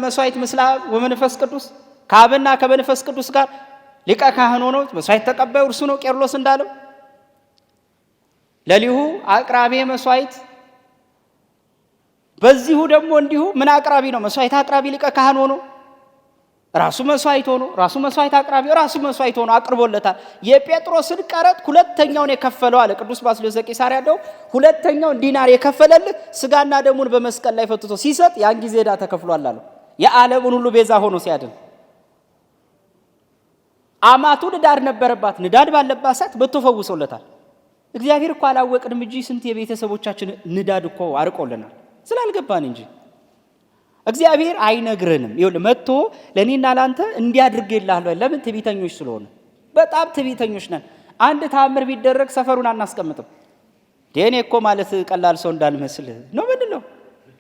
መስዋዕት ምስለ አብ ወመንፈስ ቅዱስ ከአብና ከመንፈስ ቅዱስ ጋር ሊቀ ካህን ሆኖ መስዋዕት ተቀባዩ እርሱ ነው። ቄርሎስ እንዳለው ለሊሁ አቅራቢ መስዋዕት፣ በዚሁ ደግሞ እንዲሁ ምን አቅራቢ ነው? መስዋዕት አቅራቢ ሊቀ ካህን ሆኖ ራሱ መስዋዕት ሆኖ ራሱ መስዋዕት አቅራቢ ራሱ መስዋዕት ሆኖ አቅርቦለታል። የጴጥሮስን ቀረጥ ሁለተኛውን የከፈለው አለ ቅዱስ ባስልዮስ ዘቂሳርያ ነው። ሁለተኛውን ዲናር የከፈለልህ ስጋና ደሙን በመስቀል ላይ ፈትቶ ሲሰጥ ያን ጊዜ ዕዳ ተከፍሏል አለው። የዓለምን ሁሉ ቤዛ ሆኖ ሲያድን አማቱ ንዳድ ነበረባት። ንዳድ ባለባት ሰዓት መጥቶ ፈውሶለታል። እግዚአብሔር እኮ አላወቅንም እንጂ ስንት የቤተሰቦቻችን ንዳድ እኮ አርቆልናል ስላልገባን እንጂ እግዚአብሔር አይነግረንም። ይኸውልህ መጥቶ ለኔና ላንተ እንዲያድርግልሃል። ለምን? ትዕቢተኞች ስለሆነ። በጣም ትዕቢተኞች ነን። አንድ ተአምር ቢደረግ ሰፈሩን አናስቀምጥም። ደኔ እኮ ማለት ቀላል ሰው እንዳልመስል ነው። ምንድነው?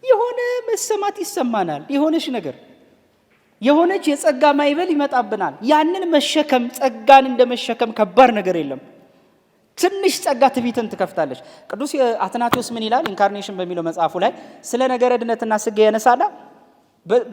የሆነ መሰማት ይሰማናል። የሆነች ነገር የሆነች የጸጋ ማይበል ይመጣብናል። ያንን መሸከም ጸጋን እንደመሸከም ከባድ ነገር የለም። ትንሽ ጸጋ ትዕቢትን ትከፍታለች። ቅዱስ አትናቴዎስ ምን ይላል? ኢንካርኔሽን በሚለው መጽሐፉ ላይ ስለ ነገረ ድነትና ስጋ ያነሳላ።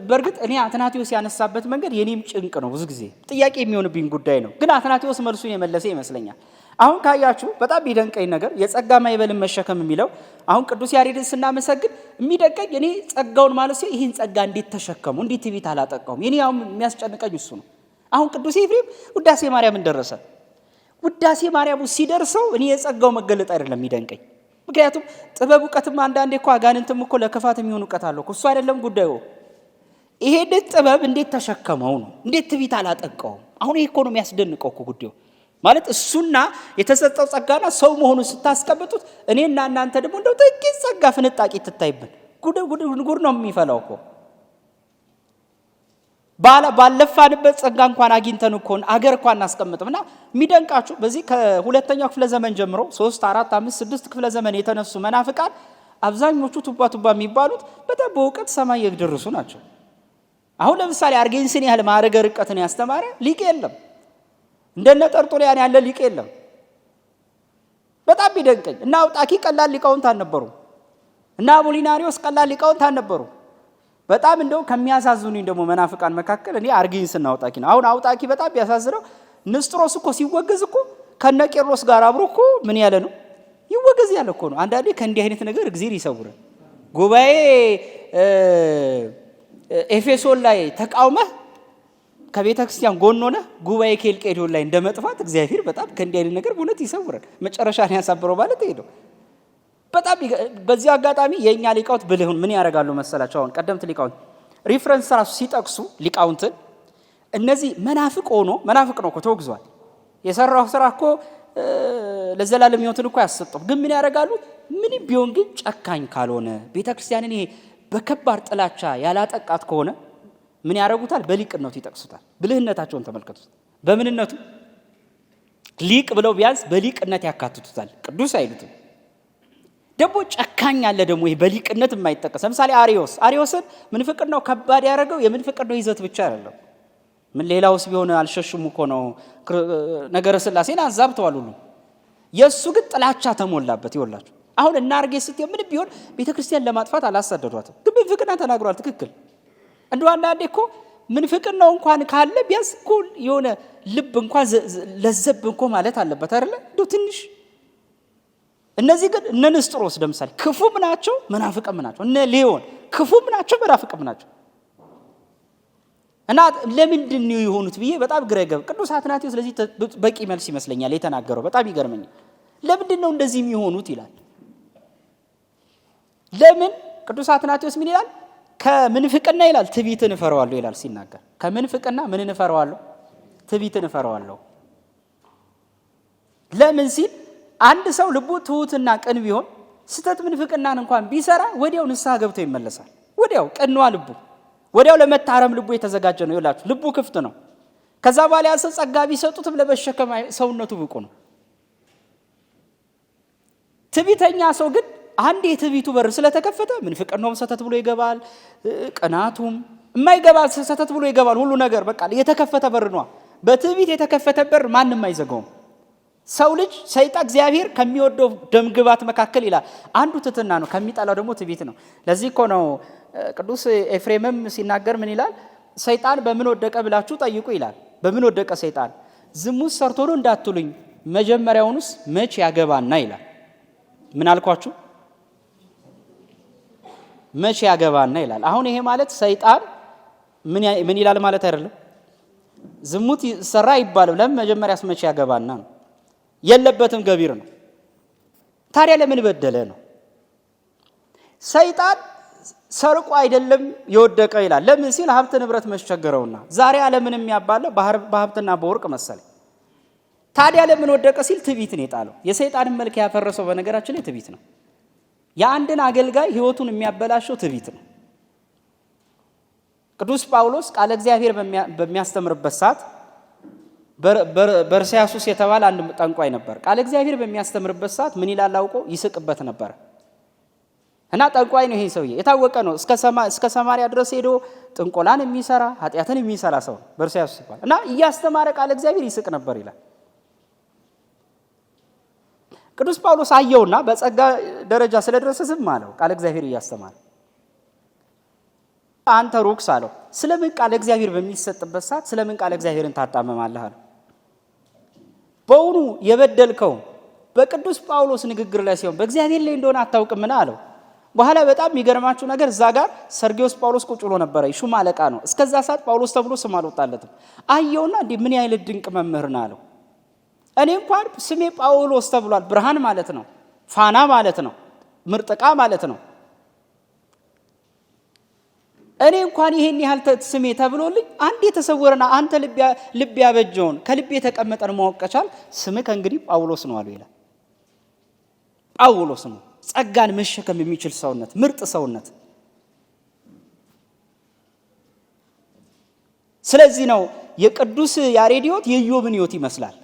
በእርግጥ እኔ አትናቴዎስ ያነሳበት መንገድ የኔም ጭንቅ ነው። ብዙ ጊዜ ጥያቄ የሚሆንብኝ ጉዳይ ነው። ግን አትናቴዎስ መልሱን የመለሰ ይመስለኛል። አሁን ካያችሁ በጣም ቢደንቀኝ ነገር የጸጋ ማይበልን መሸከም የሚለው አሁን ቅዱስ ያሬድን ስናመሰግን የሚደንቀኝ እኔ ጸጋውን ማለት ነው። ይህን ጸጋ እንዴት ተሸከሙ? እንዴት ትዕቢት አላጠቃውም? የኔ አሁን የሚያስጨንቀኝ እሱ ነው። አሁን ቅዱስ ኤፍሬም ውዳሴ ማርያምን ደረሰ። ውዳሴ ማርያም ሲደርሰው እኔ የጸጋው መገለጥ አይደለም የሚደንቀኝ። ምክንያቱም ጥበብ እውቀትም አንዳንዴ እኮ አጋንንትም እኮ ለክፋት የሚሆን እውቀት አለው እሱ አይደለም ጉዳዩ። ይሄን ጥበብ እንዴት ተሸከመው ነው? እንዴት ትዕቢት አላጠቃውም? አሁን ይሄ እኮ ነው የሚያስደንቀው እኮ ጉዳዩ። ማለት እሱና የተሰጠው ጸጋና ሰው መሆኑን ስታስቀምጡት እኔና እናንተ ደግሞ እንደው ጥቂት ጸጋ ፍንጣቂ ትታይብን ጉድ ነው የሚፈላው እኮ። ባለፋንበት ጸጋ እንኳን አግኝተን እኮ አገር እንኳን እናስቀምጥምና የሚደንቃችሁ በዚህ ከሁለተኛው ክፍለ ዘመን ጀምሮ 3 4 5 6 ክፍለ ዘመን የተነሱ መናፍቃን አብዛኞቹ ቱባ የሚባሉት በጣም በእውቀት ሰማይ የደረሱ ናቸው። አሁን ለምሳሌ አርጌንስን ያህል ማዕረገ ርቀትን ያስተማረ ሊቅ የለም። እንደነ ጠርጡልያን ያለ ሊቅ የለም። በጣም ቢደንቀኝ እና አውጣኪ ቀላል ሊቃውንት አልነበሩ እና አቡሊናሪዎስ ቀላል ሊቃውንት አልነበሩ። በጣም እንደው ከሚያሳዝኑኝ ደግሞ መናፍቃን መካከል እኔ አርጌንስና አውጣኪ ነው። አሁን አውጣኪ በጣም ቢያሳዝነው ንስጥሮስ እኮ ሲወገዝ እኮ ከነቄሮስ ጋር አብሮ እኮ ምን ያለ ነው ይወገዝ ያለ እኮ ነው። አንዳንዴ ከእንዲህ አይነት ነገር እግዚአብሔር ይሰውራል። ጉባኤ ኤፌሶን ላይ ተቃውመህ ከቤተ ክርስቲያን ጎን ሆነህ ጉባኤ ኬልቄዶን ላይ እንደመጥፋት እግዚአብሔር በጣም ከእንዲህ አይነት ነገር በእውነት ይሰውራል። መጨረሻን ያሳብረው ማለት ይሄ ነው። በጣም በዚህ አጋጣሚ የኛ ሊቃውንት ብልሁን ምን ያደርጋሉ መሰላቸው? አሁን ቀደምት ሊቃውንት ሪፈረንስ ራሱ ሲጠቅሱ ሊቃውንትን እነዚህ መናፍቅ ነው እኮ ተወግዟል። የሰራው ስራ እኮ ለዘላለም ሕይወትን እኮ ያሰጠው ግን ምን ያደርጋሉ? ምን ቢሆን ግን ጨካኝ ካልሆነ ቤተክርስቲያንን ይሄ በከባድ ጥላቻ ያላጠቃት ከሆነ ምን ያደርጉታል? በሊቅነቱ ይጠቅሱታል። ብልህነታቸውን ተመልከቱት። በምንነቱ ሊቅ ብለው ቢያንስ በሊቅነት ያካትቱታል። ቅዱስ አይሉትም። ደግሞ ጨካኝ አለ ደግሞ ይሄ በሊቅነት የማይጠቀስ ለምሳሌ አሪዮስን ምንፍቅናው ከባድ ያደረገው የምንፍቅናው ይዘት ብቻ አይደለም። ምን ሌላውስ ቢሆን አልሸሽሙ እኮ ነው ነገረ ሥላሴን አዛብተዋል ሁሉ። የእሱ ግን ጥላቻ ተሞላበት። ይወላችሁ አሁን እናርጌ ስትይ ምን ቢሆን ቤተክርስቲያን ለማጥፋት አላሳደዷትም፣ ግን ምንፍቅና ተናግሯል። ትክክል። እንደው አንዳንዴ እኮ ምንፍቅናው እንኳን ካለ ቢያንስ እኮ የሆነ ልብ እንኳን ለዘብ እንኳ ማለት አለበት አይደለ? እንደው ትንሽ እነዚህ ግን እነ ንስጥሮስ ለምሳሌ ክፉም ናቸው መናፍቅም ናቸው። እነ ሌዮን ክፉም ናቸው መናፍቅም ናቸው። እና ለምንድን ነው የሆኑት ብዬ በጣም ግራ ይገባ። ቅዱስ አትናቴዎስ ስለዚህ በቂ መልስ ይመስለኛል የተናገረው። በጣም ይገርመኛል። ለምንድን ነው እንደዚህ የሚሆኑት ይላል። ለምን ቅዱስ አትናቴዎስ ምን ይላል? ከምንፍቅና ይላል ትዕቢትን እፈራዋለሁ ይላል ሲናገር። ከምንፍቅና ምን እፈራዋለሁ? ትዕቢትን እፈራዋለሁ። ለምን ሲል አንድ ሰው ልቡ ትሁትና ቅን ቢሆን ስተት ምንፍቅናን እንኳን ቢሰራ ወዲያው ንስሐ ገብቶ ይመለሳል። ወዲያው ቀንዋ ልቡ ወዲያው ለመታረም ልቡ የተዘጋጀ ነው። ይላችሁ ልቡ ክፍት ነው። ከዛ በኋላ ያሰ ጸጋ ቢሰጡትም ለመሸከም ሰውነቱ ብቁ ነው። ትዕቢተኛ ሰው ግን አንድ የትዕቢቱ በር ስለተከፈተ ምንፍቅናውም ሰተት ብሎ ይገባል። ቅናቱም የማይገባ ሰተት ብሎ ይገባል። ሁሉ ነገር በቃ የተከፈተ በር ነው። በትዕቢት የተከፈተ በር ማንንም አይዘጋውም። ሰው ልጅ ሰይጣን እግዚአብሔር ከሚወደው ደምግባት መካከል ይላል አንዱ ትትና ነው፣ ከሚጠላው ደግሞ ትዕቢት ነው። ለዚህ እኮ ነው ቅዱስ ኤፍሬምም ሲናገር ምን ይላል? ሰይጣን በምን ወደቀ ብላችሁ ጠይቁ ይላል። በምን ወደቀ ሰይጣን? ዝሙት ሰርቶ ነው እንዳትሉኝ መጀመሪያውንስ መች ያገባና ይላል። ምን አልኳችሁ? መች ያገባና ይላል። አሁን ይሄ ማለት ሰይጣን ምን ይላል ማለት አይደለም። ዝሙት ሰራ ይባል ለምን መጀመሪያስ መች ያገባና ነው። የለበትም ገቢር ነው። ታዲያ ለምን በደለ ነው? ሰይጣን ሰርቆ አይደለም የወደቀ ይላል። ለምን ሲል ሀብት ንብረት መሸገረውና ዛሬ ዓለምን የሚያባለው በሀብትና በወርቅ መሰለ። ታዲያ ለምን ወደቀ ሲል ትዕቢትን የጣለው። የሰይጣንን መልክ ያፈረሰው በነገራችን ላይ ትዕቢት ነው። የአንድን አገልጋይ ህይወቱን የሚያበላሸው ትዕቢት ነው። ቅዱስ ጳውሎስ ቃለ እግዚአብሔር በሚያስተምርበት ሰዓት በርሳያሱስ የተባለ አንድ ጠንቋይ ነበር። ቃለ እግዚአብሔር በሚያስተምርበት ሰዓት ምን ይላል አውቆ ይስቅበት ነበር። እና ጠንቋይ ነው ይሄ ሰውዬ፣ የታወቀ ነው። እስከ ሰማርያ ድረስ ሄዶ ጥንቆላን የሚሰራ ኃጢአትን የሚሰራ ሰው በርሳያሱስ ይባላል። እና እያስተማረ ቃለ እግዚአብሔር ይስቅ ነበር ይላል። ቅዱስ ጳውሎስ አየውና በጸጋ ደረጃ ስለደረሰ ዝም አለው። ቃለ እግዚአብሔር እያስተማረ አንተ ሩክስ አለው። ስለምን ቃለ እግዚአብሔር በሚሰጥበት ሰዓት ስለምን ቃለ እግዚአብሔርን ታጣመማለህ አለው። በእውኑ የበደልከው በቅዱስ ጳውሎስ ንግግር ላይ ሲሆን በእግዚአብሔር ላይ እንደሆነ አታውቅምና አለው። በኋላ በጣም የሚገርማችሁ ነገር እዛ ጋር ሰርጊዮስ ጳውሎስ ቁጭ ብሎ ነበረ። ሹም አለቃ ነው። እስከዛ ሰዓት ጳውሎስ ተብሎ ስም አልወጣለትም። አየውና እንዴ ምን ያህል ድንቅ መምህር ነው አለው። እኔ እንኳን ስሜ ጳውሎስ ተብሏል። ብርሃን ማለት ነው፣ ፋና ማለት ነው፣ ምርጥቃ ማለት ነው። እኔ እንኳን ይሄን ያህል ስሜ ተብሎልኝ አንድ የተሰወረና አንተ ልብ ያበጀውን ከልብ የተቀመጠን ማወቅ ከቻል ስምህ ከእንግዲህ ጳውሎስ ነው አሉ ይላል። ጳውሎስ ነው። ጸጋን መሸከም የሚችል ሰውነት፣ ምርጥ ሰውነት። ስለዚህ ነው የቅዱስ ያሬድ ሕይወት የኢዮብን ሕይወት ይመስላል።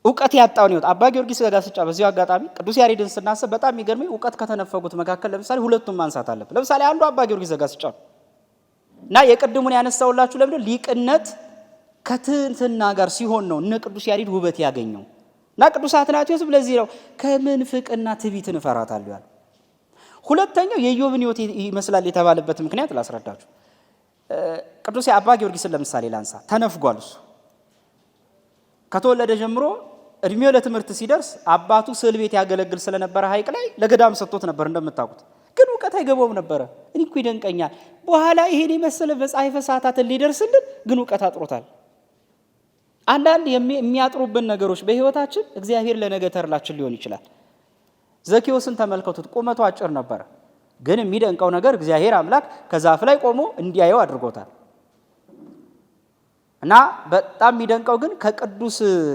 ዕውቀት ያጣውን ሕይወት አባ ጊዮርጊስ ዘጋስጫ። በዚሁ አጋጣሚ ቅዱስ ያሬድን ስናስብ በጣም የሚገርመኝ ዕውቀት ከተነፈጉት መካከል ለምሳሌ ሁለቱም ማንሳት አለብን። ለምሳሌ አንዱ አባ ጊዮርጊስ ዘጋስጫ እና የቅድሙን ያነሳውላችሁ ለምን ሊቅነት ከትህትና ጋር ሲሆን ነው እነ ቅዱስ ያሬድ ውበት ያገኘው። እና ቅዱስ አትናቴዎስ ለዚህ ነው ከምንፍቅና ትዕቢትን እፈራታለሁ ያለው። ሁለተኛው የኢዮብን ሕይወት ይመስላል የተባለበት ምክንያት ላስረዳችሁ። ቅዱስ አባ ጊዮርጊስን ለምሳሌ ላንሳ። ተነፍጓል። እሱ ከተወለደ ጀምሮ እድሜው ለትምህርት ሲደርስ አባቱ ስዕል ቤት ያገለግል ስለነበረ ሐይቅ ላይ ለገዳም ሰጥቶት ነበር እንደምታውቁት። ግን ዕውቀት አይገባውም ነበረ። እኔ እኮ ይደንቀኛል። በኋላ ይሄን የመሰለ መጽሐፈ ሰዓታትን ሊደርስልን ግን ዕውቀት አጥሮታል። አንዳንድ የሚያጥሩብን ነገሮች በሕይወታችን እግዚአብሔር ለነገ ተርላችን ሊሆን ይችላል። ዘኬዎስን ተመልከቱት። ቁመቱ አጭር ነበረ። ግን የሚደንቀው ነገር እግዚአብሔር አምላክ ከዛፍ ላይ ቆሞ እንዲያየው አድርጎታል። እና በጣም የሚደንቀው ግን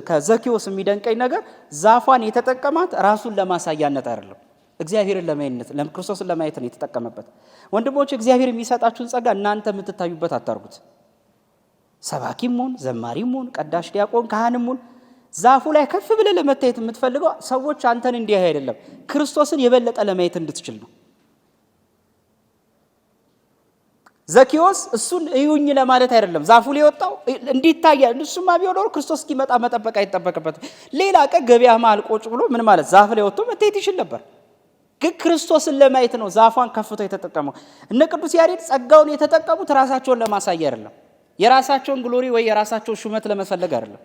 ከዘኬዎስ የሚደንቀኝ ነገር ዛፏን የተጠቀማት ራሱን ለማሳያነት አይደለም፣ እግዚአብሔርን ለማየት ለክርስቶስን ለማየት ነው የተጠቀመበት። ወንድሞች እግዚአብሔር የሚሰጣችሁን ጸጋ እናንተ የምትታዩበት አታርጉት። ሰባኪም ሁን፣ ዘማሪም ሁን፣ ቀዳሽ ዲያቆን፣ ካህንም ሁን ዛፉ ላይ ከፍ ብለህ ለመታየት የምትፈልገው ሰዎች አንተን እንዲያዩ አይደለም፣ ክርስቶስን የበለጠ ለማየት እንድትችል ነው። ዘኬዎስ እሱን እዩኝ ለማለት አይደለም ዛፉ ላይ ወጣው እንዲታያ። እሱማ ቢሆን ኖሮ ክርስቶስ እስኪመጣ መጠበቅ አይጠበቅበትም። ሌላ ቀን ገበያ መሃል ቁጭ ብሎ ምን ማለት ዛፍ ላይ ወጥቶ መታየት ይችል ነበር። ግን ክርስቶስን ለማየት ነው ዛፏን ከፍቶ የተጠቀመው። እነ ቅዱስ ያሬድ ጸጋውን የተጠቀሙት ራሳቸውን ለማሳያ አይደለም፣ የራሳቸውን ግሎሪ ወይ የራሳቸውን ሹመት ለመፈለግ አይደለም፣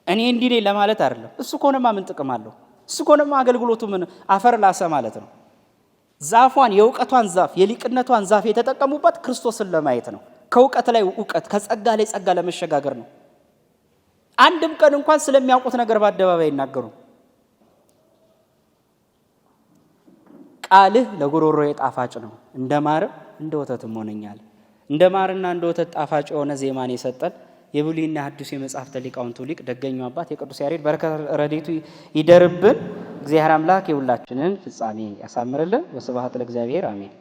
እኔ እንዲህ ነኝ ለማለት አይደለም። እሱ ከሆነማ ምን ጥቅም አለው? እሱ ከሆነማ አገልግሎቱ ምን አፈር ላሰ ማለት ነው። ዛፏን የእውቀቷን ዛፍ የሊቅነቷን ዛፍ የተጠቀሙበት ክርስቶስን ለማየት ነው። ከእውቀት ላይ እውቀት፣ ከጸጋ ላይ ጸጋ ለመሸጋገር ነው። አንድም ቀን እንኳን ስለሚያውቁት ነገር በአደባባይ ይናገሩ። ቃልህ ለጉሮሮዬ ጣፋጭ ነው፣ እንደ ማርም እንደ ወተትም ሆነኛል። እንደ ማርና እንደ ወተት ጣፋጭ የሆነ ዜማን የሰጠን የብሉይና ሐዲስ የመጽሐፍተ ሊቃውንቱ ሊቅ ደገኛው አባት የቅዱስ ያሬድ በረከት ረድኤቱ ይደርብን። እግዚአብሔር አምላክ የሁላችንን ፍጻሜ ያሳምርልን። ወስብሐት ለእግዚአብሔር አሜን።